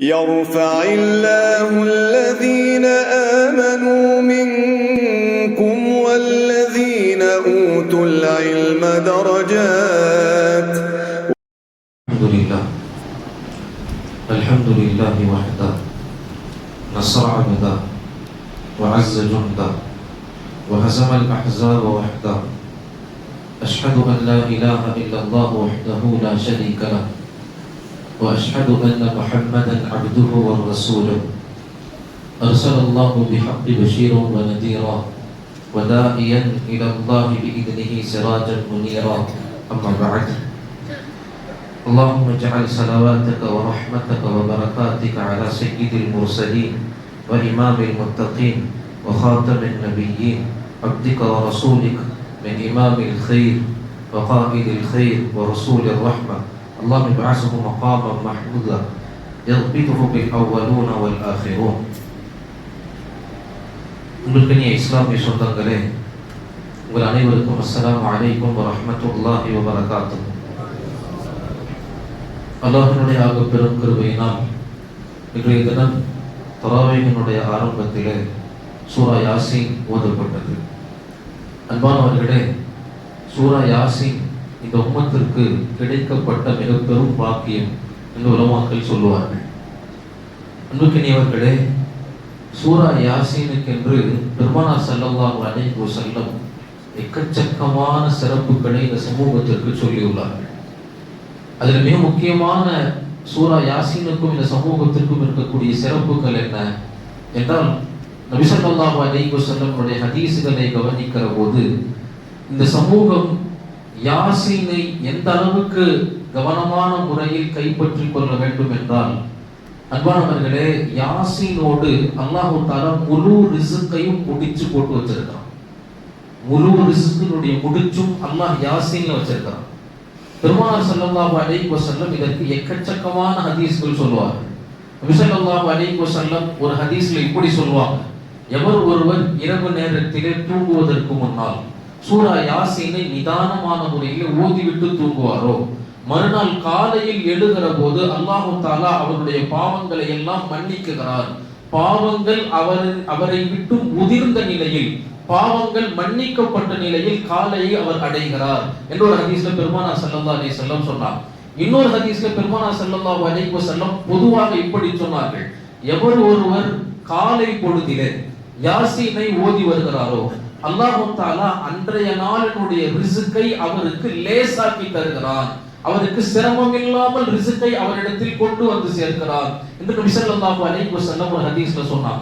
يرفع الله الذين آمنوا منكم والذين أوتوا العلم درجات. الحمد لله وحده نصر عبده وعز جنده وهزم الأحزاب وحده. أشهد أن لا إله إلا الله وحده لا شريك له وأشهد أن محمدا عبده ورسوله أرسل الله بحق بشيرا ونذيرا وداعيا إلى الله بإذنه سراجا منيرا. أما بعد، اللهم اجعل صلواتك ورحمتك وبركاتك على سيد المرسلين وإمام المتقين وخاتم النبيين عبدك ورسولك من إمام الخير وقائد الخير ورسول الرحمة. اللهم ابعثه مقاما محمودا يضبطه بالأولون والآخرون. உங்களுக்கனிய இஸ்லாமிய சொந்தங்களே, உங்கள் அனைவருக்கும் அஸ்ஸலாமு அலைக்கும் வரஹ்மத்துல்லாஹி வபரகாத்துஹு. அல்லாஹ்வினுடைய பெரும் கிருபையினால் இன்றைய தினம் தராவீஹினுடைய ஆரம்பத்திலே சூரா யாசீன் ஓதப்பட்டது. அன்பானவர்களே, சூரா யாசீன் இந்த உம்மத்திற்கு கிடைக்கப்பட்ட மிக பெரும் பாக்கியம் என்று உலமாக்கள் சொல்லுவார்கள். அன்புக்கினியவர்களே, சூரா யாசீனுக்கென்று பெருமானார் ஸல்லல்லாஹு அலைஹி வஸல்லம் எக்கச்சக்கமான சிறப்புகளை இந்த சமூகத்திற்கு சொல்லியுள்ளார்கள். அதில் மிக முக்கியமான சூரா யாசீனுக்கும் இந்த சமூகத்திற்கும் இருக்கக்கூடிய சிறப்புகள் என்ன என்றால், நபி ஸல்லல்லாஹு அலைஹி வஸல்லம் ஹதீஸ்களை கவனிக்கிற போது இந்த சமூகம் யாசீனை எந்த அளவுக்கு கவனமான முறையில் கைப்பற்றிக் கொள்ள வேண்டும் என்றால், அன்பானவர்களே, யாசீனோடு அல்லாஹ் தஆலா முழு ரிஸ்கையும் முடிச்சு போட்டு வச்சிருக்கான். முழு ரிஸ்கினுடைய முடிச்சும் அல்லாஹ் யாசீன்ல வச்சிருக்கான். பெருமானார் ஸல்லல்லாஹு அலைஹி வஸல்லம் இதற்கு எக்கச்சக்கமான ஹதீஸ்கள் சொல்வார். நபி ஸல்லல்லாஹு அலைஹி வஸல்லம் ஒரு ஹதீஸ்ல இப்படி சொல்வாங்க, எவர் ஒருவர் இரவு நேரத்திலே தூங்குவதற்கு முன்னால் சூரா யாசீனை நிதானமான முறையில் ஓதிவிட்டு தூங்குவாரோ, மறுநாள் காலையில் எழுகிற போது அல்லாஹ் தஆலா அவருடைய பாவங்களை எல்லாம் மன்னிக்கிறார். பாவங்கள் அவரை விட்டு உதிர்ந்த நிலையில், பாவங்கள் மன்னிக்கப்பட்ட நிலையில் காலையை அவர் அடைகிறார் என்ற ஒரு ஹதீஸ்ல பெருமானார் ஸல்லல்லாஹு அலைஹி வஸல்லம் சொன்னார். இன்னொரு ஹதீஸ்ல பெருமானார் ஸல்லல்லாஹு அலைஹி வஸல்லம் பொதுவாக இப்படி சொன்னார்கள், எவர் ஒருவர் காலை பொழுதிலே யாசீனை ஓதி வருகிறாரோ, அல்லாஹ் தஆலா அன்றைய நாளினுடைய ரிஸ்கை அவருக்கு லேசாக்கி தருகிறான், அவருக்கு சிரமம் இல்லாமல் ரிஸ்கை அவரிடத்தில் கொண்டு வந்து சேர்க்கிறார் என்று நபி ஸல்லல்லாஹு அலைஹி வஸல்லம் ஒரு ஹதீஸ்ல சொன்னாங்க.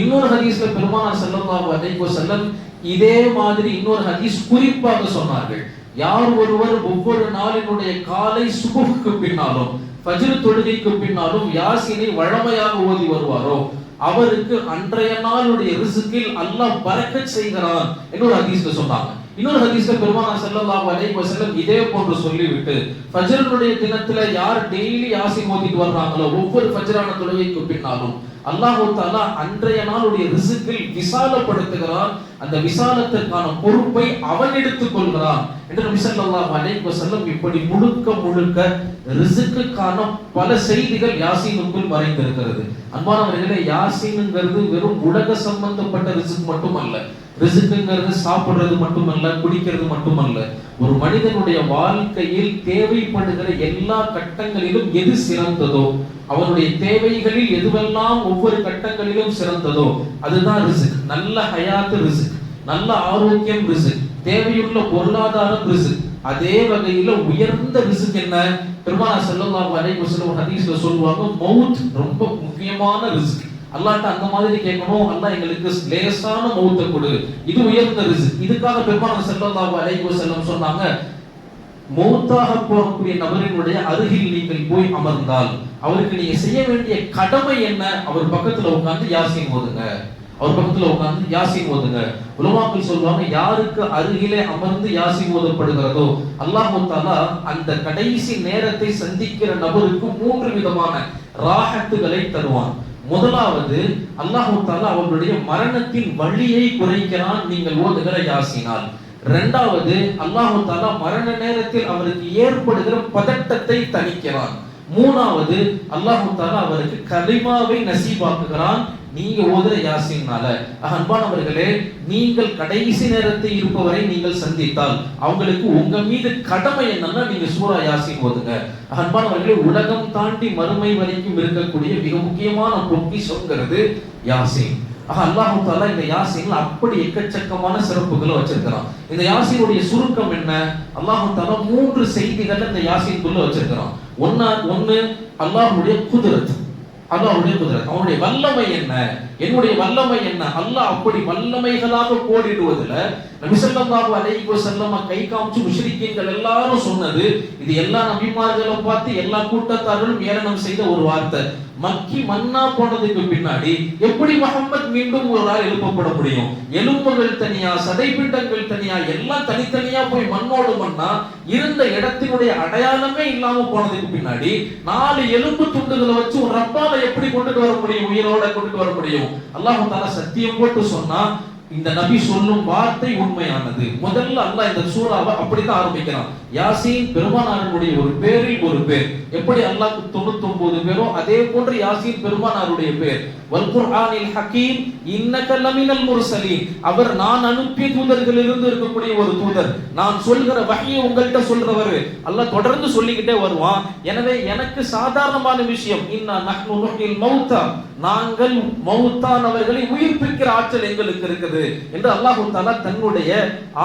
இன்னொரு ஹதீஸ்ல பெருமானார் ஸல்லல்லாஹு அலைஹி வஸல்லம் இதே மாதிரி இன்னொரு ஹதீஸ் குறிப்பாக சொன்னார்கள், யார் ஒருவர் ஒவ்வொரு நாளினுடைய காலை சுபுஹ்க்கு பின்னாலும் ஃபஜ்ர் தொழுகைக்கு பின்னாலும் யாசீனை வழமையாக ஓதி வருவாரோ, அவருக்கு அன்றைய நாளுடைய ரிஸ்கில் அல்லாஹ் பரக்கத் செய்கிறான் என்று ஒரு ஹதீஸ்ல சொன்னாங்க. இன்னொரு ஹதீஸ்ல பெருமானார் ஸல்லல்லாஹு அலைஹி வஸல்லம் இதே போன்று சொல்லிவிட்டு, ஃபஜ்ருடைய தினத்துல யார் டெய்லி யாசீன் ஓதிட்டு வர்றாங்களோ, ஒவ்வொரு ஃபஜ்ரான தொழுகைக்கு பின்னாலும் அல்லாஹ் தஆலா அன்றைய நாளுடைய ரிஸ்கில் விசாலப்படுத்துகிறான், அந்த விசாலத்திற்கான பொறுப்பை அவன் எடுத்துக் கொள்கிறான் என்று நபி ஸல்லல்லாஹு அலைஹி வஸல்லம் இப்படி முழுக்க ரிஸ்க்குக்கான பல செய்திகள் யாசீனுக்குள் மறைந்திருக்கிறது. அன்பானவர்களே, யாசீனுங்கிறது வெறும் உலக சம்பந்தப்பட்ட ரிஸ்க் மட்டுமல்ல. ரிஸ்க்குங்கிறது சாப்பிடுறது மட்டுமல்ல, குடிக்கிறது மட்டுமல்ல. ஒரு மனிதனுடைய வாழ்க்கையில் தேவைப்படுகிற எல்லா கட்டங்களிலும் எது சிறந்ததோ, அவனுடைய தேவைகளில் எதுவெல்லாம் ஒவ்வொரு கட்டங்களிலும் சிறந்ததோ அதுதான் ரிஸ்க். நல்ல ஹயாத் ரிஸ்க், நல்ல ஆரோக்கியம் ரிஸ்க், தேவையுள்ள பொருளாதாரம் ரிஸ்க். அதே வகையில உயர்ந்த ரிஸ்க் என்ன? பெருமானார் ஸல்லல்லாஹு அலைஹி வஸல்லம் ஹதீஸ்ல சொல்வாங்க, மவுத் ரொம்ப முக்கியமான ரிஸ்க். அல்லாஹ்ட்ட அந்த மாதிரி கேட்கணும், அல்லாஹ் எங்களுக்கு லேசான மவுத்தை கொடு, இது உயர்ந்த ரிஸ்க். இதுக்காக பெருமானார் ஸல்லல்லாஹு அலைஹி வஸல்லம் சொன்னாங்க, மௌத்தாக போகக்கூடிய நபரினுடைய அருகில் நீங்கள் போய் அமர்ந்தால் அவருக்கு நீங்க செய்ய வேண்டிய கடமை என்ன? அவர் பக்கத்துல உட்கார்ந்து யாசீன் ஓதுங்க, அவர் பக்கத்துல உட்கார்ந்து யாசீன் ஓதுங்க. உலமாக்கள் சொல்வாங்க, யாருக்கு அருகிலே அமர்ந்து யாசீன் ஓதப்படுகிறதோ அல்லாஹ் தஆலா அந்த கடைசி நேரத்தை சந்திக்கிற நபருக்கு 3 விதமான ராஹத்துகளை தருவான். முதலாவது, அல்லாஹ் தஆலா அவருடைய மரணத்தின் வலியை குறைக்கிறான் நீங்கள் ஓதுகிற யாசீனால். இரண்டாவது, அல்லாஹ் தஆலா மரண நேரத்தில் அவருக்கு ஏற்படுகிற பதட்டத்தை தணிக்கிறான். மூணாவது அல்லாஹ் தஆலா அவருக்கு கலிமாவை நசீபாக்குகிறான் நீங்க ஓதுற யாசீன்னால. அன்பானவர்களே, நீங்கள் கடைசி நேரத்தை இருப்பவரை நீங்கள் சந்தித்தால் அவங்களுக்கு உங்க மீது கடமை என்னன்னா நீங்க சூரா யாசீன் ஓதுங்க. அன்பானவர்களே, உலகம் தாண்டி மறுமை வரைக்கும் இருக்கக்கூடிய மிக முக்கியமான பொக்கிஷம்ங்கிறது யாசீன். அல்லாஹ் தஆலா இந்த யாசீன்ல அப்படி எக்கச்சக்கமான சிறப்புகளை வச்சிருக்கிறான். இந்த யாசீனுடைய சுருக்கம் என்ன? அல்லாஹ் தஆலா 3 செய்திகளை இந்த யாசீனுக்குள்ள வச்சிருக்கிறான். ஒன்னு அல்லாஹ்வுடைய குத்ரத், அல்லாஹ்வுடைய குத்ரத், அவனுடைய வல்லமை என்ன, என்னுடைய வல்லமை என்ன. அல்லாஹ் அப்படி வல்லமைகளாக கோடிடுவதில் நபி ஸல்லல்லாஹு அலைஹி வஸல்லம் கை காமிச்சு முஷ்ரிக்கீன்கள் எல்லாரும் சொன்னது, இது எல்லா நபிமார்களை பார்த்து எல்லா கூட்டத்தார்களும் ஏளனம் செய்த ஒரு வார்த்தை. மக்கி மன்னா போனதுக்கு பின்னாடி எப்படி முஹம்மத் மீண்டும் ஒரு நாள் எழுப்பப்பட முடியும்? எலும்புகள் தனியா, சதைப்பிண்டங்கள் தனியா, எல்லாம் தனித்தனியா போய் மண்ணோடு மண்ணா இருந்த இடத்தினுடைய அடையாளமே இல்லாம போனதுக்கு பின்னாடி 4 எலும்பு துண்டுகளை வச்சு ஒரு ரப்பால எப்படி கொண்டுட்டு வர முடியும்? உயிரோட கொண்டுட்டு வர முடியும்? அல்லாஹ் தஆலா சத்தியம் போட்டு சொன்னா இந்த நபி சொல்லும் வார்த்தை உண்மையானது. முதல்ல அல்லாஹ் இந்த சூராவை அப்படிதான் ஆரம்பிக்கிறான். யாசீன் பெருமானாருடைய ஒரு பேரில் ஒரு பேர். எப்படி அல்லாஹ்க்கு 99 பேரோ அதே போன்று யாசீன் பெருமானாருடைய பேர். வல் குர்ஆனில் ஹகீம் இன்னக லமினல் முர்சலீன், அவர் நான் அனுப்பிய தூதர்களிலிருந்து இருக்கக்கூடிய ஒரு தூதர். நான் சொல்கிற வஹீயை உங்கள்கிட்ட சொல்றவர். அல்லாஹ் தொடர்ந்து சொல்லிக்கிட்டே வருவான். எனவே எனக்கு சாதாரணமான விஷயம், இன்னா நஹ்னு நுஹ்யில் மௌத்தா, நாங்கள் மௌத்தானவர்களை உயிர்ப்பிக்கிற ஆற்றல் எங்களுக்கு இருக்குது என்று அல்லாஹ் தஆலா தன்னுடைய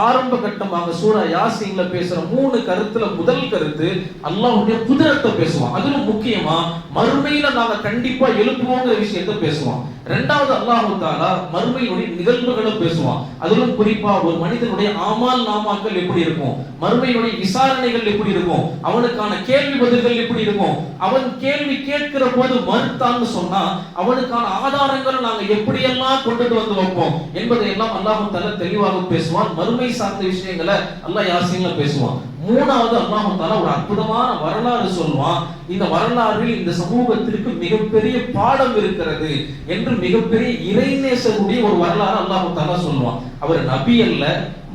ஆரம்ப கட்டமாக சூரா யாசீன்ல பேசுற 3 கருத்துல முதல் கருத்து அல்லாஹ்வுடைய குத்ரத்தை பேசுவான். அதிலும் முக்கியமா மறுமையில நாம கண்டிப்பா எழுப்புவோங்கிற விஷயத்தை பேசுவான். இரண்டாவது அல்லாஹ் தஆலா மறுமையுடைய நிகழ்வுகளை பேசுவான். அதிலும் குறிப்பா ஒரு மனிதனுடைய ஆமால் நாமாக்கள் எப்படி இருக்கும், மறுமையுடைய விசாரணைகள் எப்படி இருக்கும், அவனுக்கான கேள்வி பதில்கள் எப்படி இருக்கும், அவன் கேள்வி கேட்கிற போது மறுத்தான்னு சொன்னா அவனுக்கான ஆதாரங்களை நாங்க எப்படியெல்லாம் கொண்டுட்டு வந்து வைப்போம் என்பதை எல்லாம் அல்லாஹ் தஆலா தெளிவாக பேசுவான். மறுமை சார்ந்த விஷயங்களை அல்லாஹ் யாசீன்ல பேசுவான். மூணாவது அல்லாஹ் தஆலா ஒரு அற்புதமான வரலாறு சொல்வான். இந்த வரலாறில் இந்த சமூகத்திற்கு மிகப்பெரிய பாடம் இருக்கிறது என்று மிகப்பெரிய இறைநேசருடைய ஒரு வரலாறு அல்லாஹ் தஆலா சொல்வான். அவர் நபி அல்ல,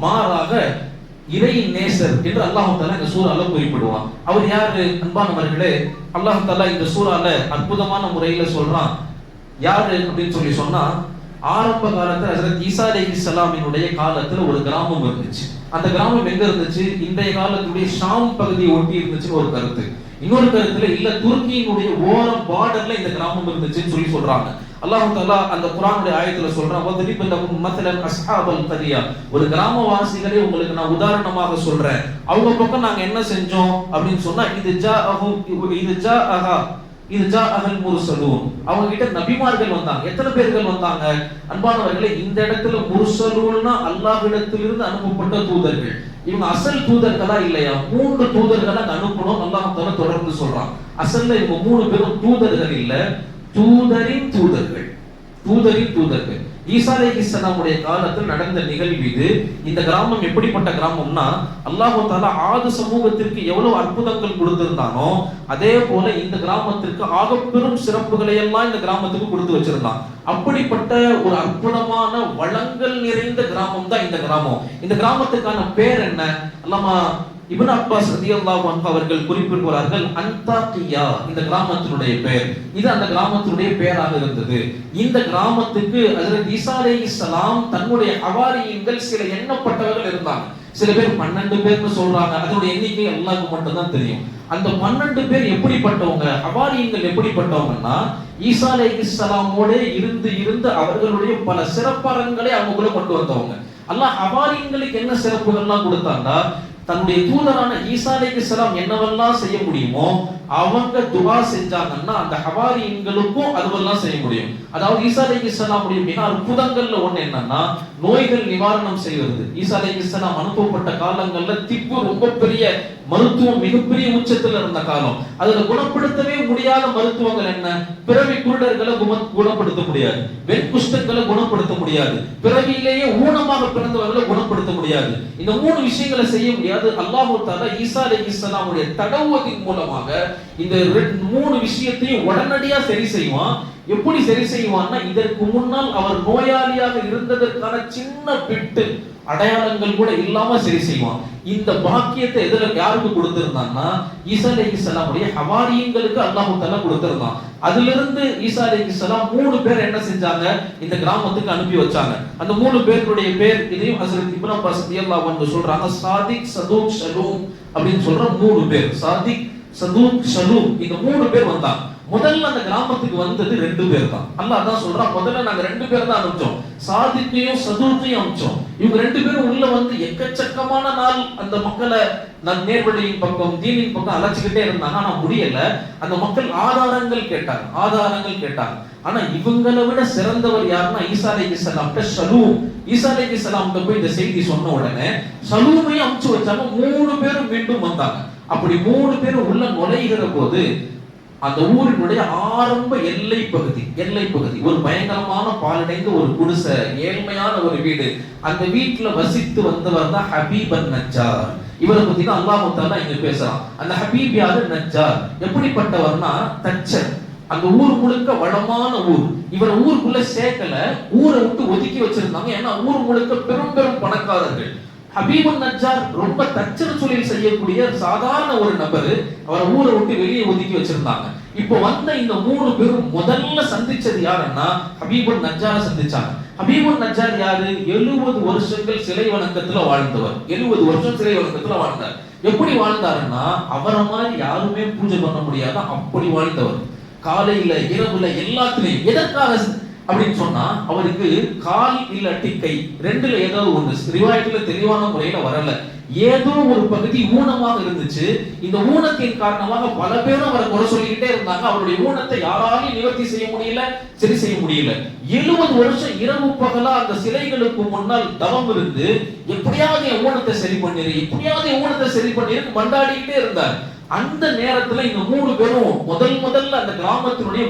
மாறாக இறை நேசர் என்று அல்லாஹ் தஆலா இந்த சூரால குறிப்பிடுவான். அவர் யாரு? அன்பானவர்களே, அல்லாஹ் தஆலா இந்த சூரால அற்புதமான முறையில சொல்றான். யாரு அப்படின்னு சொல்லி சொன்னா, ஆரம்ப காலத்துல ஹஜ்ரத் ஈசா அலைஹிஸ்ஸலாமினுடைய காலத்துல ஒரு கிராமம் இருந்துச்சு. அந்த கிராமம் எங்க இருந்துச்சு? இன்றைய காலத்துடைய ஷாம் பகுதியை ஒட்டி இருந்துச்சுன்னு ஒரு கருத்து. இன்னொரு கருத்துல இல்ல துருக்கியினுடைய ஓரம் பார்டர்ல இந்த கிராமம் இருந்துச்சுன்னு சொல்லி சொல்றாங்க. அல்லாஹ் தஆலா அந்த குர்ஆனுடைய ஆயத்துல சொல்றான், வதரிப லஹும் மஸலன் அஸ்ஹாபல் கரியா, ஒரு கிராமவாசிகளை உங்களுக்கு நான் உதாரணமாக சொல்றேன். அவங்க பக்கம் நாங்க என்ன செஞ்சோம் அப்படின்னு சொன்னா, இது ஜாஅஹல் முர்சலூன், அவங்க கிட்ட நபிமார்கள் வந்தாங்க. எத்தனை பேர்கள் வந்தாங்க? அன்பானவர்களே, இந்த இடத்துல முர்சலூன்னா அல்லாஹ்விடத்திலிருந்து அனுப்பப்பட்ட தூதர்கள். இவங்க அசல் தூதர்களா இல்லையா? 3 தூதர்களை அனுப்பணும் அல்லாஹ் தஆலா தொடர்ந்து சொல்றான். அசல்ல இவங்க 3 பேரும் தூதர்கள் இல்ல, தூதரின் தூதர்கள், தூதரின் தூதர்கள். ஈசா அலைஹிஸ்ஸலாமுடைய காலத்தில் நடந்த நிகழ்வு இது. இந்த கிராமம் எப்படிப்பட்ட கிராமம்னா, அல்லாஹ் தஆலா ஆது சமூகத்திற்கு எவ்வளவு அற்புதங்கள் கொடுத்திருந்தானோ அதே போல இந்த கிராமத்திற்கு ஆகப்பெரும் சிறப்புகளை எல்லாம் இந்த கிராமத்துக்கு கொடுத்து வச்சிருந்தான். அப்படிப்பட்ட ஒரு அற்புதமான வளங்கள் நிறைந்த கிராமம் தான் இந்த கிராமம். இந்த கிராமத்துக்கான பேர் என்ன? அல்லாமா இப்னு அப்பாஸ் ரலியல்லாஹு அன்ஹு அவர்கள் குறிப்பிடுகிறார்கள், அன்தாகியா இந்த கிராமத்தினுடைய பெயர். இது அந்த கிராமத்தினுடைய பெயராக இருந்தது. இந்த கிராமத்துக்கு ஹஜ்ரத் ஈசா அலைஹிஸ்ஸலாம் தன்னுடைய ஹவாரியன்கள் சில எண்ணப்பட்டவர்கள் இருந்தாங்க. சில பேர் 12 பேர்னு சொல்றாங்க. அதனுடைய எண்ணிக்கை அல்லாஹ்வுக்கு மட்டும் தான் தெரியும். அந்த 12 பேர் எப்படிப்பட்டவங்க, ஹவாரியன்கள் எப்படிப்பட்டவங்கன்னா, ஈசா அலைஹிஸ்ஸலாமோட இருந்து அவர்களுடைய பல சிறப்பரங்களை அவங்களுக்குள்ள கொண்டு வந்தவங்க. அல்லாஹ் ஹவாரியன்களுக்கு என்ன சிறப்புகள்லாம் கொடுத்தாண்டா, தன்னுடைய தூதரான ஈசா அலைஹிஸ்ஸலாம் என்னவெல்லாம் செய்ய முடியுமோ அவங்க துஆ செஞ்சாங்கன்னா அந்த ஹவாரியன்களுக்கும் அதுவெல்லாம் செய்ய முடியும். அதாவது ஈசா அலைஹிஸ்ஸலாமுடைய மிக அற்புதங்கள்ல ஒண்ணு என்னன்னா, நோய்கள் நிவாரணம் செய்வது. ஈசா அலைஹிஸ்ஸலாம் அனுப்பப்பட்ட காலங்கள்ல திப்பு ரொம்ப பெரிய மருத்துவம் மிகப்பெரிய உச்சத்துல இருந்த காலம். அதுல குணப்படுத்தவே முடியாத மருத்துவங்கள் என்ன? பிறவி குருடர்களை குணப்படுத்த முடியாது, வெண்குஷ்டங்களை குணப்படுத்த முடியாது, பிறவியிலேயே ஊனமாக பிறந்தவர்களை குணப்படுத்த முடியாது. இந்த 3 விஷயங்களை செய்ய முடியாது. அல்லாஹ் தஆலா ஈசா அலைஹிஸ்ஸலாமுடைய தடவுவதின் மூலமாக இந்த 3 விஷயத்தையும் உடனடியா சரி செய்வான். எப்படி சரி செய்வான்னா, இதற்கு முன்னால் அவர் நோயாளியாக இருந்ததற்கான சின்ன பிட்டு அடையாளங்கள் கூட இல்லாம சரி செய்வான். இந்த பாக்கியத்தை எதுல யாருக்கு கொடுத்திருந்தான்னா ஈசா அலைஹிஸ்ஸலாமுடைய ஹவாரியங்களுக்கு அல்லாஹ் தஆலா கொடுத்திருந்தான். அதிலிருந்து ஈசா அலைஹிஸ்ஸலாம் 3 பேர் என்ன செஞ்சாங்க, இந்த கிராமத்துக்கு அனுப்பி வச்சாங்க. அந்த 3 பேருடைய பேர் இதையும் ஹஜ்ரத் இப்னு அப்பாஸ் ரலியல்லாஹு அன்ஹு சொல்றாங்க, சாதிக், சதூக், ஷலூம் அப்படின்னு சொல்ற 3 பேர். சாதிக், சதூக், ஷலூம் இந்த 3 பேர் வந்தாங்க. முதல்ல அந்த கிராமத்துக்கு வந்தது 2 பேர் தான். அல்லாஹ் தான் சொல்றான், முதல்ல நாங்க 2 பேர் தான் அனுப்பிச்சோம், சாதிக்கையும் சதூக்கையும் அனுப்பிச்சோம். இவங்க 2 பேரும் உள்ள வந்து எக்கச்சக்கமான நாள் அந்த மக்களை நேர்வழியின் பக்கம் தீனின் பக்கம் அழைச்சிக்கிட்டே இருந்தாங்க. ஆனா முடியல. அந்த மக்கள் ஆதாரங்கள் கேட்டாங்க. ஆனா இவங்களை விட சிறந்தவர் யாருன்னா ஈசா அலைஹிஸ்ஸலாம் ஷலூம். ஈசா அலைஹிஸ்ஸலாம் போய் இந்த செய்தி சொன்ன உடனே ஷலூமையும் அனுப்பிச்சு வச்சாங்க. 3 பேரும் மீண்டும் வந்தாங்க. அப்படி 3 பேரும் உள்ள நுழைகிற போது அந்த ஊரினுடைய ஆரம்ப எல்லை பகுதி ஒரு பயங்கரமான பாலடைந்த ஒரு குடிசை, ஏழ்மையான ஒரு வீடு. அந்த வீட்டுல வசித்து வந்தவர் தான் ஹபீப் அன்-நஜ்ஜார். இவரை பத்தி தான் அல்லாஹ் தஆலா இங்க பேசுறான். அந்த ஹபீப் யாரு? நஜ்ஜார். எப்படிப்பட்டவர்னா தச்சர். அந்த ஊர் முழுக்க வளமான ஊர். இவர் ஊருக்குள்ள சேர்க்கல, ஊரை விட்டு ஒதுக்கி வச்சிருந்தாங்க. ஏன்னா ஊர் முழுக்க பெரும் பெரும் பணக்காரர்கள். ஹபீபுன் நஜ்ஜார் ரொம்ப தச்சர் தொழில் செய்யக்கூடிய சாதாரண ஒரு நபர். அவரை ஊரை விட்டு வெளியே ஒதுக்கி வச்சிருந்தாங்க. இப்போ வந்த இந்த 3 பேரும் முதல்ல சந்திச்சது யாருன்னா ஹபீபுன் நஜ்ஜாரை சந்திச்சாங்க. ஹபீபுன் நஜ்ஜார் யாரு? 70 வருஷங்கள் சிலை வணக்கத்துல வாழ்ந்தவர். 70 வருஷம் சிலை வணக்கத்துல வாழ்ந்தார். எப்படி வாழ்ந்தாருன்னா அவரை மாதிரி யாருமே பூஜை பண்ண முடியாத அப்படி வாழ்ந்தவர். காலையில இரவுல எல்லாத்துலயும். எதற்காக அப்படின்னு சொன்னா அவருக்கு கால் இல்லாட்டி கை ரெண்டுல ஏதாவது ஒன்று, ரிவாயத்துல தெளிவான முறையில வரல, ஏதோ ஒரு பகுதி ஊனமாக இருந்துச்சு. இந்த ஊனத்தின் காரணமாக பல பேரும் அவரை குறை சொல்லிக்கிட்டே இருந்தாங்க. அவருடைய ஊனத்தை யாராலையும் நிவர்த்தி செய்ய முடியல, சரி செய்ய முடியல. 70 வருஷம் இரவு பகலா அந்த சிலைகளுக்கு முன்னால் தவம் இருந்து எப்படியாவது என் ஊனத்தை சரி பண்ணிரு மண்டாடிக்கிட்டே இருந்தார். அந்த நேரத்துல இந்த 3 பேரும் முதல்ல அந்த கிராமத்தினுடைய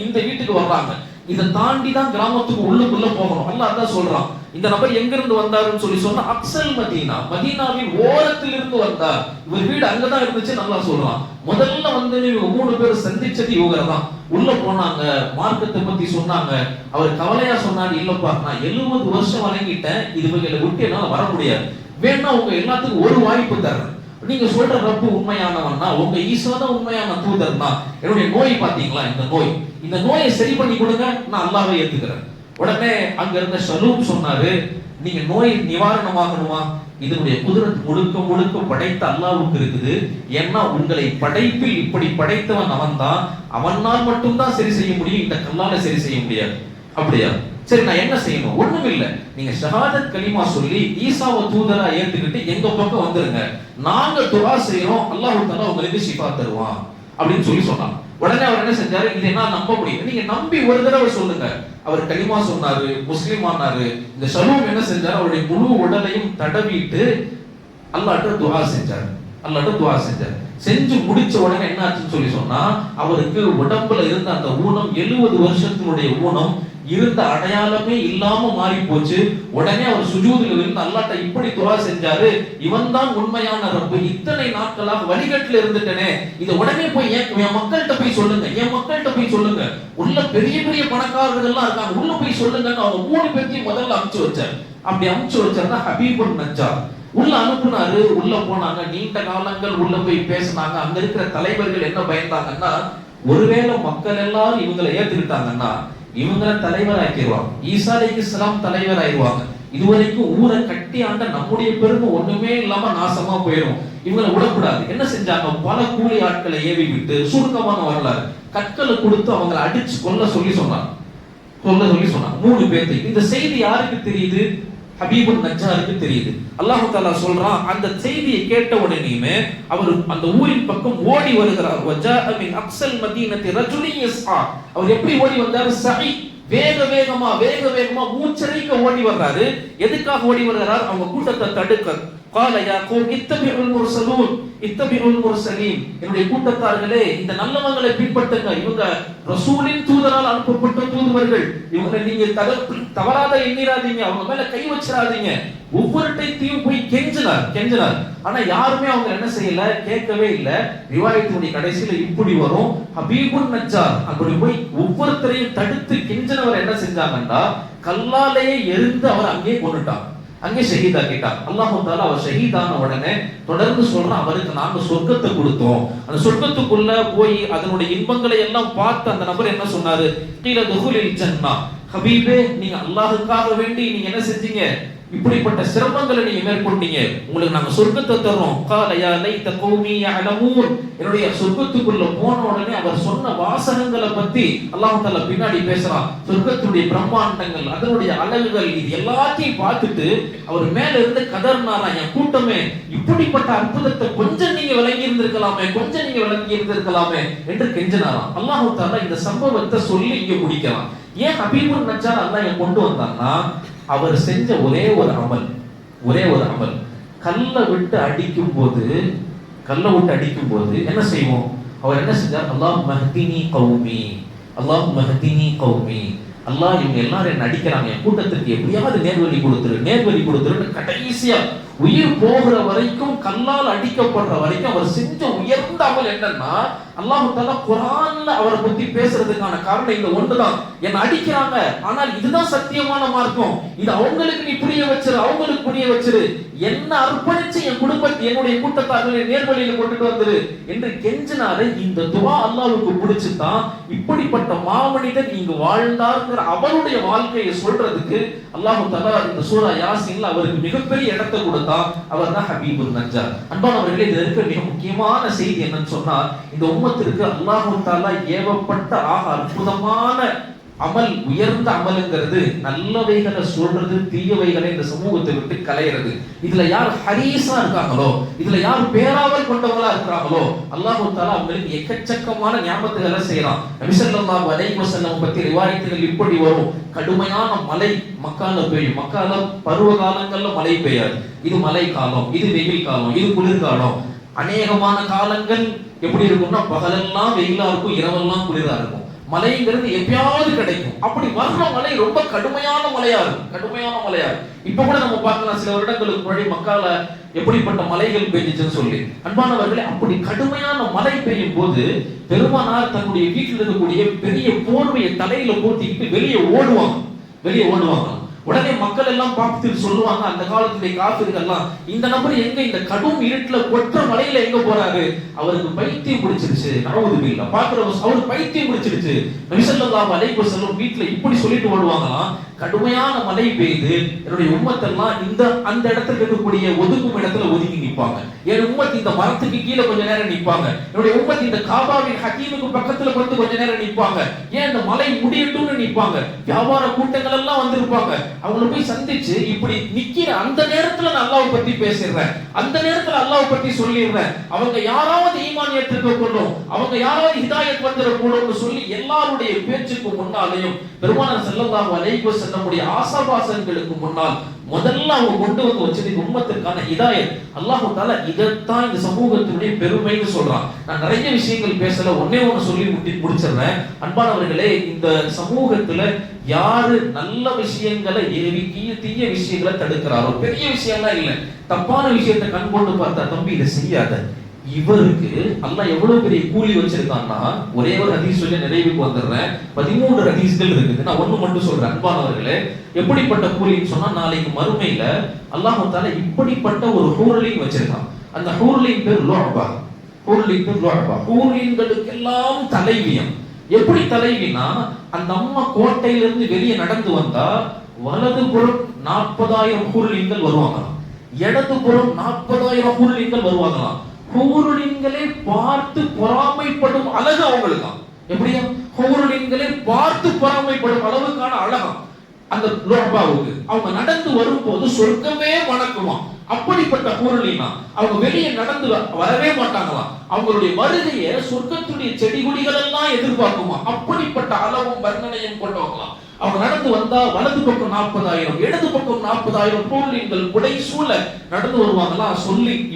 இந்த வீட்டுக்கு வர்றாங்க. இதை தாண்டி தான் கிராமத்துக்கு உள்ளுக்குள்ள போகணும். அல்லாஹ் அதான் சொல்றான். இந்த நபர் எங்க இருந்து வந்தாருன்னு சொன்னா அக்ஸல் மதீனாவின் ஓரத்தில் இருந்து வந்தார். இவர் வீடு அங்கதான் இருந்துச்சு. நல்லா சொல்றான். முதல்ல வந்து இவங்க 3 பேர் சந்திச்சது இவங்க தான். உள்ள போனாங்க, மார்க்கத்தை பத்தி சொன்னாங்க. அவர் கவலையா சொன்னாரு, இல்லப்பா நான் 70 வருஷம் வணங்கிட்டேன், இதுவங்களை விட்டு என்னால வர முடியாது, வேணா உங்க எல்லாத்துக்கும் ஒரு வாய்ப்பு தர்றேன். நீங்க சொல்ற ரப்பு உண்மையானவன்னா, உங்க ஈசா தான் உண்மையான தூதர்னா, என்னுடைய நோய் பாத்தீங்களா, இந்த நோயை சரி பண்ணி கொடுங்க, நான் அல்லாஹ்வை ஏத்துக்கிறேன். உடனே அங்க இருந்த ஷலூம் சொன்னாரு, நீங்க நோய் நிவாரணமாகணுமா, இதனுடைய குதிரத் முழுக்க படைத்த அல்லாஹ்வுக்கு இருக்குது. ஏன்னா உங்களை படைப்பில் இப்படி படைத்தவன் அவன்தான், அவனால் மட்டும்தான் சரி செய்ய முடியும், இந்த கல்லால சரி செய்ய முடியாது. அப்படியா, சரி நான் என்ன செய்யணும்? ஒண்ணும் இல்ல, நீங்க ஷஹாதத் கலிமா சொல்லி ஈசாவை தூதரா ஏத்துக்கிட்டு எங்க பக்கம் வந்துருங்க, நாங்க துஆ செய்யறோம், அல்லாஹ் தஆலா உங்களுக்கு ஷிஃபா தருவான் அப்படின்னு சொல்லி சொன்னாங்க. உடனே அவர் என்ன செஞ்சாரு, இதை நான் நம்ப முடியும், நீங்க நம்பி ஒரு தடவை சொல்லுங்க. அவர் கலிமா சொன்னாரு, முஸ்லிம் ஆனாரு. இந்த ஷலூம் என்ன செஞ்சாரு, அவருடைய முழு உடலையும் தடவிட்டு அல்லாஹ்ட்ட துஆ செஞ்சார். செஞ்சு முடிச்ச உடனே என்ன ஆச்சுன்னு சொல்லி சொன்னா, அவருக்கு உடம்புல இருந்த அந்த ஊனம் 70 வருஷத்தினுடைய ஊனம் இருந்த அடையாளமே இல்லாம மாறி போச்சு. உடனே அவர் சுஜூதில் இருந்து அல்லாஹ்ட்ட இப்படி துஆ செஞ்சாரு, இவன் தான் உண்மையான ரப்பு, இத்தனை நாட்களாக வழிகட்டுல இருந்துட்டனே, இத உடனே போய் என் மக்கள்கிட்ட போய் சொல்லுங்க, உள்ள பெரிய பெரிய பணக்காரர்கள் எல்லாம் இருக்காங்க, உள்ள போய் சொல்லுங்கன்னு அவங்க 3 பேர்த்தையும் முதல்ல அனுப்பிச்சு வச்சார். அப்படி அனுப்பிச்சு வச்சாருன்னா ஹபீபுன் நஜ்ஜார் உள்ள அனுப்புனாரு. உள்ள போனாங்க, நீண்ட காலங்கள் உள்ள போய் பேசினாங்க. அங்க இருக்கிற தலைவர்கள் என்ன பயந்தாங்கன்னா, ஒருவேளை மக்கள் எல்லாரும் இவங்களை ஏத்துக்கிட்டாங்கன்னா இவங்களை தலைவர் ஆக்கிடுவாங்க, ஈசா அலைஹிஸ்ஸலாம் தலைவர் ஆயிடுவாங்க. இதுவரைக்கும் ஊரை கட்டி ஆண்ட நம்முடைய பெருமை ஒண்ணுமே இல்லாம நாசமா போயிடும், இவங்களை விடக்கூடாது. என்ன செஞ்சாங்க, பல கூலி ஆட்களை ஏவி விட்டு, சுருக்கமான வரலாறு, கற்களை கொடுத்து அவங்களை அடிச்சு கொல்ல சொல்லி சொன்னாங்க. 3 பேர்த்தையும். இந்த செய்தி யாருக்கு தெரியுது? ஹபீபுன் நஜ்ஜாருக்கு தெரியுது. அல்லாஹ் தஆலா சொல்றான், அந்த செய்தியை கேட்ட உடனேயுமே அவர் அந்த ஊரின் பக்கம் ஓடி வருகிறார். வஜாஅ மின் அக்ஸல் மதீனத்தி ரஜுலின் யஸ்ஆ. அவர் எப்படி ஓடி வந்தார்? சஹி, வேகமா மூச்சரைக்க ஓடி வர்றாரு. எதுக்காக ஓடி வருகிறார்? அவங்க கூட்டத்தை தடுக்க. قال يا قوم اتبعوا المرسلين. என்னுடைய கூட்டத்தார்களே, இந்த நல்லவங்களை பின்பற்றுங்க, இவங்க ரசூலின் தூதரால் அனுப்பப்பட்ட தூதுவர்கள், இவங்களை நீங்க தவறாத எண்ணிராதீங்க, அவங்க மேல கை வச்சிராதீங்க. ஒவ்வொருத்தையும் போய் கெஞ்சினார். ஆனா யாருமே அவங்க என்ன செய்யல, கேட்கவே இல்லை. ரிவாயத்தினுடைய கடைசியில இப்படி வரும், ஹபீபுன் நஜ்ஜார் அப்படி போய் ஒவ்வொருத்தரையும் தடுத்து கெஞ்சினவர் என்ன செஞ்சாங்கன்னா, கல்லாலேயே எரிந்து அவர் அங்கே கொண்டுட்டாங்க. அங்கே ஷஹீதாக்கிட்டான். அல்லாஹ் தஆலா அவர் ஷஹீதான உடனே தொடர்ந்து சொல்றான், அவருக்கு நாங்க சொர்க்கத்தை கொடுத்தோம். அந்த சொர்க்கத்துக்குள்ள போய் அதனுடைய இன்பங்களை எல்லாம் பார்த்து அந்த நபர் என்ன சொன்னாரு, கீல துகுலில் ஜன்னா, ஹபீபே நீங்க அல்லாஹ்வுக்காக வேண்டி நீங்க என்ன செஞ்சீங்க, இப்படிப்பட்ட சிரமங்களை நீங்க மேற்கொண்டீங்க, உங்களுக்கு நாங்க சொர்க்கத்தை தரோம். கால யா லைத கௌமி யஅலமூன், என்னுடைய சொர்க்கத்துக்குள்ள போன உடனே அவர் சொன்ன வாசகங்களை பத்தி அல்லாஹ் தஆலா பின்னாடி பேசுறான். சொர்க்கத்துடைய பிரம்மாண்டங்கள், அதனுடைய அழகுகள், இது எல்லாத்தையும் பார்த்துட்டு அவர் மேல இருந்து கதர்னாரா, என் கூட்டமே இப்படிப்பட்ட அற்புதத்தை கொஞ்சம் நீங்க விளங்கி இருந்திருக்கலாமே, கொஞ்சம் நீங்க விளங்கி இருந்திருக்கலாமே என்று கெஞ்சினாராம். அல்லாஹ் தஆலா இந்த சம்பவத்தை சொல்லி இங்க முடிக்கலாம். ஏன் ஹபீபுன் நஜ்ஜார் அல்லாஹ் இங்க கொண்டு வந்தான்னா, அவர் செஞ்ச ஒரே ஒரு அமல், கல்லை விட்டு அடிக்கும் போது என்ன செய்வோம், அவர் என்ன செஞ்சார், அல்லாஹும்ம ஹ்தினி கௌமி, அல்லாஹும்ம ஹ்தினி கௌமி, அல்லாஹ் இவங்க எல்லாரும் என்ன அடிக்கிறாங்க, என் கூட்டத்திற்கு எப்படியாவது நேர்வழி கொடுத்துரு கடைசியா உயிர் போகிற வரைக்கும், கல்லால் அடிக்கப்படுற வரைக்கும் அவர் செஞ்ச உயர்ந்த அமல் என்னன்னா, அல்லாஹ் தஆலா குர்ஆன்ல அவரை பத்தி பேசுறதுக்கான காரணம் இந்த ஒன்றுதான். என்ன அடிக்கிறாங்க, ஆனால் இதுதான் சத்தியமான மார்க்கம், இது அவங்களுக்கு நீ புரிய வச்சிரு, என்ன அர்ப்பணிச்சு என் குடும்பத்தை, என்னுடைய கூட்டத்தார்களை நேர்வழியில கொண்டுட்டு வந்துரு என்று கெஞ்சினாரு. இந்த துவா அல்லாஹ்வுக்கு பிடிச்சுதான் இப்படிப்பட்ட மாமனிதன் இங்கு வாழ்ந்தார்ங்கிற அவருடைய வாழ்க்கையை சொல்றதுக்கு அல்லாஹ் தஆலா இந்த சூரா யாசீன்ல அவருக்கு மிகப்பெரிய இடத்தை கொடுத்தான். அவர் தான் ஹபீபுன் நஜ்ஜார். அன்பானவர்களே, இதுல இருக்க மிக முக்கியமான செய்தி என்னன்னு சொன்னா, இந்த உம்மத்திற்கு அல்லாஹ் தஆலா ஏவப்பட்ட அற்புதமான அமல், உயர்ந்த அமல்ங்கிறது நல்லவைகளை சொல்றது, தீயவைகளை இந்த சமூகத்தை விட்டு களையிறது. இதுல யார் ஹரீஸா இருக்காங்களோ, இதுல யார் பேராவல் கொண்டவங்களா இருக்கிறாங்களோ, அல்லாஹ் தஆலா அவங்களுக்கு எக்கச்சக்கமான ஞாபகங்களை செய்யறான். நபி ஸல்லல்லாஹு அலைஹி வஸல்லம் பத்தி ரிவாயத்துகள் இப்படி வரும், கடுமையான மழை மக்கால பெய்யும், மக்கால பருவ காலங்கள்ல மழை பெய்யாது, இது மழை காலம், இது வெயில் காலம், இது குளிர்காலம். அநேகமான காலங்கள் எப்படி இருக்கும்னா, பகலெல்லாம் வெயிலா இருக்கும், இரவெல்லாம் குளிரா இருக்கும். மழைங்கிறது எப்பயாவது கிடைக்கும். அப்படி வர்ற மழை ரொம்ப கடுமையான மழையா இருக்கும். இப்ப கூட நம்ம பார்க்கலாம், சில வருடங்களுக்கு முன்னாடி மக்கால எப்படிப்பட்ட மலைகள் பெய்ஞ்சுன்னு சொல்லி. அன்பானவர்களே, அப்படி கடுமையான மழை பெய்யும் போது பெருமானார் தன்னுடைய வீட்டில் இருக்கக்கூடிய பெரிய போர்வையை தலையில போத்திக்கிட்டு வெளியே ஓடுவாங்க. உடனே மக்கள் எல்லாம் பார்த்துட்டு சொல்லுவாங்க, அந்த காலத்துடைய காபிர்கள்லாம், இந்த நபர் எங்க இந்த கடும் இருட்டுல கொற்ற மலையில எங்க போறாரு, அவருக்கு பைத்தியம் பிடிச்சிருச்சு, நவுதுபில்லா பாக்குறவங்க அவருக்கு பைத்தியம் பிடிச்சிருச்சு. நபி ஸல்லல்லாஹு அலைஹி வஸல்லம் வீட்டுல இப்படி சொல்லிட்டு ஓடுவாங்களாம், கடுமையான மழை பெய்யுது, என்னுடைய உம்மத்தெல்லாம் அந்த இடத்துல இருக்கக்கூடிய ஒதுக்கும் இடத்துல ஒதுங்கி நிற்பாங்க, என் உம்மத் இந்த மரத்துக்கு கீழே கொஞ்ச நேரம் நிற்பாங்க, என்னுடைய உம்மத் இந்த காபாவின் ஹக்கீமுக்கு பக்கத்துல கொஞ்ச நேரம் நிற்பாங்க, ஏன் இந்த மழை முடியட்டும்னு நிற்பாங்க. வியாபார கூட்டங்கள் எல்லாம் வந்திருப்பாங்க, அவங்கள போய் சந்திச்சு இப்படி நிக்கிற அந்த நேரத்துல நான் அல்லாஹ்வை பத்தி பேசிடுறேன், அந்த நேரத்துல அல்லாஹ்வை பத்தி சொல்லிடுறேன், அவங்க யாராவது ஈமான் ஏற்றுக்க கொள்ளும், அவங்க யாராவது ஹிதாயத் வந்துட கூடும்னு சொல்லி எல்லாருடைய பேச்சுக்கு முன்னாலேயும் பெருமானார் ஸல்லல்லாஹு அலைஹி வஸல்லம் நம்முடைய ஆசாபாசங்களுக்கு முன்னால் முதல்ல அவங்க கொண்டு வந்து வச்சது உம்மத்திற்கான ஹிதாயத். அல்லாஹ் தஆலா இதைத்தான் இந்த சமூகத்தினுடைய பெருமைன்னு சொல்றான். நான் நிறைய விஷயங்கள் பேசல, ஒன்னே சொல்லி முடிச்சிடுறேன். அன்பானவர்களே, இந்த சமூகத்துல யாரு நல்ல விஷயங்களை ஏவி தீய விஷயங்களை தடுக்கிறாரோ, பெரிய விஷயம்லாம் இல்ல, தப்பான விஷயத்தை கண் கொண்டு பார்த்தா தம்பி இதை செய்யாத, இவருக்கு அல்லாஹ் எவ்வளவு பெரிய கூலி வச்சிருக்கான்னா, ஒரே ஒரு ஹதீஸ் சொல்லி நிறைவுக்கு வந்துடுறேன். 13 ஹதீஸ்கள் இருக்குது, நான் ஒண்ணு மட்டும் சொல்றேன். அன்பானவர்களே, எப்படிப்பட்ட கூலின்னு சொன்னா, நாளைக்கு மறுமையில அல்லாஹ் தஆலா இப்படிப்பட்ட ஒரு ஹூர்லின் வச்சிருக்கான். அந்த ஹூர்லின் பேர் லுஅபா. ஹூர்லின்களுக்கு எல்லாம் தலைவியம். எப்படி தலைவினா, அந்த அம்மா கோட்டையிலிருந்து வெளியே நடந்து வந்தா வலது புறம் 40,000 ஹூர்லின்கள் வருவாங்களாம், இடது புறம் 40,000 ஹூர்லின்கள் வருவாங்களாம். ஹூருலின்களை பார்த்து பொறாமைப்படும் அழகு அவங்களுக்கு. எப்படியா, ஹூருலின்களை பார்த்து பொறாமைப்படும் அளவுக்கான அழகம் அந்த லுஅபாவுக்கு. அவங்க நடந்து வரும்போது சொர்க்கமே மணக்குமா. அப்படிப்பட்ட ஹூருலினா அவங்க வெளியே நடந்து வரவே மாட்டாங்களாம். அவங்களுடைய வருகையை சொர்க்கத்துடைய செடி கொடிகள் எல்லாம் எதிர்பார்க்குமா. அப்படிப்பட்ட அளவும் வர்ணனையும் கொண்டவங்களாம். அவங்க நடந்து வந்தா வலது பக்கம் 40,000, இடது பக்கம் 40,000 ஹூர்லின்கள் புடை சூழ நடந்து வருவாங்களாம்.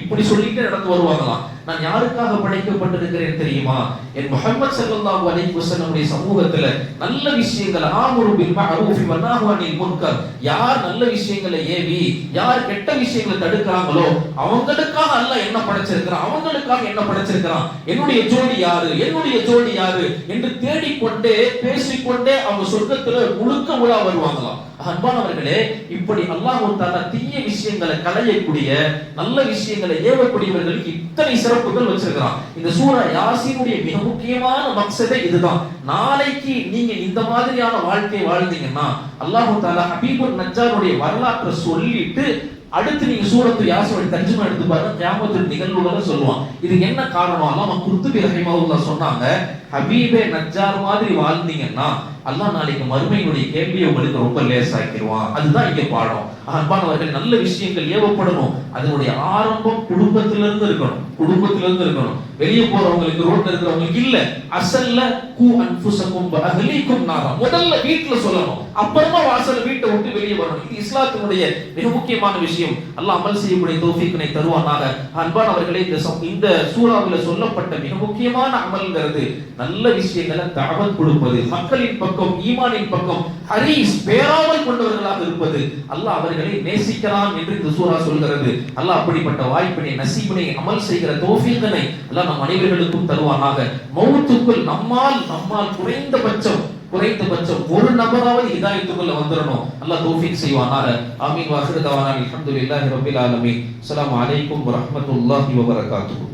இப்படி சொல்லிட்டு நடந்து வருவாங்களாம். நான் யாருக்காக படைக்கப்பட்டிருக்கிறேன் தெரியுமா, என் முஹம்மது ஸல்லல்லாஹு அலைஹி வஸல்லம் சமூகத்துல நல்ல விஷயங்களை ஆமுரு பில் மஅரூஃப் வ நஹ்வு அனில் முன்கர், யார் நல்ல விஷயங்களை ஏவி யார் கெட்ட விஷயங்களை தடுக்கிறாங்களோ அவங்களுக்காக அல்லாஹ் என்ன படைச்சிருக்கிறான், அவங்களுக்காக என்ன படைச்சிருக்கிறான், என்னுடைய ஜோடி யாரு, என்னுடைய ஜோடி யாரு என்று தேடிக்கொண்டே பேசிக்கொண்டே அவங்க சொர்க்கத்துல முழுக்க உலா வருவாங்களாம். அன்பானவர்களே, இப்படி அல்லாஹ் தஆலா தீய விஷயங்களை களையக்கூடிய நல்ல விஷயங்களை ஏவக்கூடியவர்களுக்கு இத்தனை சிறப்புகள் வச்சிருக்கிறான். இந்த சூரா யாசீனுடைய மிக முக்கியமான மக்சதே இதுதான். நாளைக்கு நீங்க இந்த மாதிரியான வாழ்க்கை வாழ்ந்தீங்கன்னா அல்லாஹ் தஆலா ஹபீபுன் நஜ்ஜாருடைய வரலாற்றை சொல்லிட்டு அடுத்து நீங்க சூரத்து யாசீனுடைய தர்ஜுமா எடுத்து பாருங்க, கியாமத்துல் நிகழ்வுகளை சொல்லுவான். இதுக்கு என்ன காரணம்? அல்லாஹ் குர்துபி ரஹிமஹுல்லாஹ் சொன்னாங்க, ஹபீபே நஜ்ஜார் மாதிரி வாழ்ந்தீங்கன்னா அல்லாஹ் நாளைக்கு மறுமையினுடைய கேள்வியை உங்களுக்கு ரொம்ப லேசாக்கிடுவான். அதுதான் இங்க பாடம். அன்பானவர்கள், நல்ல விஷயங்கள் ஏவப்படணும். அதனுடைய ஆரம்பம் குடும்பத்திலிருந்து இருக்கணும், குடும்பத்திலிருந்து இருக்கணும். வெளியே போறவங்களுக்கு, ரோட்ல இருக்கிறவங்களுக்கு இல்ல. அசல்ல கூ அன்ஃபுஸகும் வ அஹ்லீக்கும் நாரா, முதல்ல வீட்ல சொல்லணும், அப்புறமா வாசல்ல வீட்டை விட்டு வெளியே வரணும். இது இஸ்லாத்தினுடைய மிக முக்கியமான விஷயம். அல்லாஹ் அமல் செய்யக்கூடிய தௌஃபீக்கினை தருவானாக. அன்பானவர்களே, இந்த சூறாவில சொல்லப்பட்ட மிக முக்கியமான அமல்ங்கிறது நல்ல விஷயங்களை தஅவத் கொடுப்பது, மக்களின் பக்கம் ஈமானின் பக்கம் ஹரீஸ் பேராமல் கொண்டவர்களாக இருப்பது. அல்லாஹ் அவர்களை நேசிக்கிறான் என்று இந்த சூரா சொல்கிறது. அல்லாஹ் அப்படிப்பட்ட வாய்ப்பினை, நசீபினை, அமல் செய்கிற தௌஃபீக்கினை அல்லாஹ் நம் அனைவர்களுக்கும் தருவானாக. மௌத்துக்குள் நம்மால் குறைந்தபட்சம் ஒரு நபராவது ஹிதாயத்துக்குள்ள வந்துடணும். அல்லாஹ் தௌஃபீக் செய்வானாக. ஆமீன். வாஹிரு தவானா அல்ஹம்துலில்லாஹி ரப்பில் ஆலமீன். அஸ்ஸலாமு அலைக்கும் வரஹ்மத்துல்லாஹி வபரகாத்துஹு.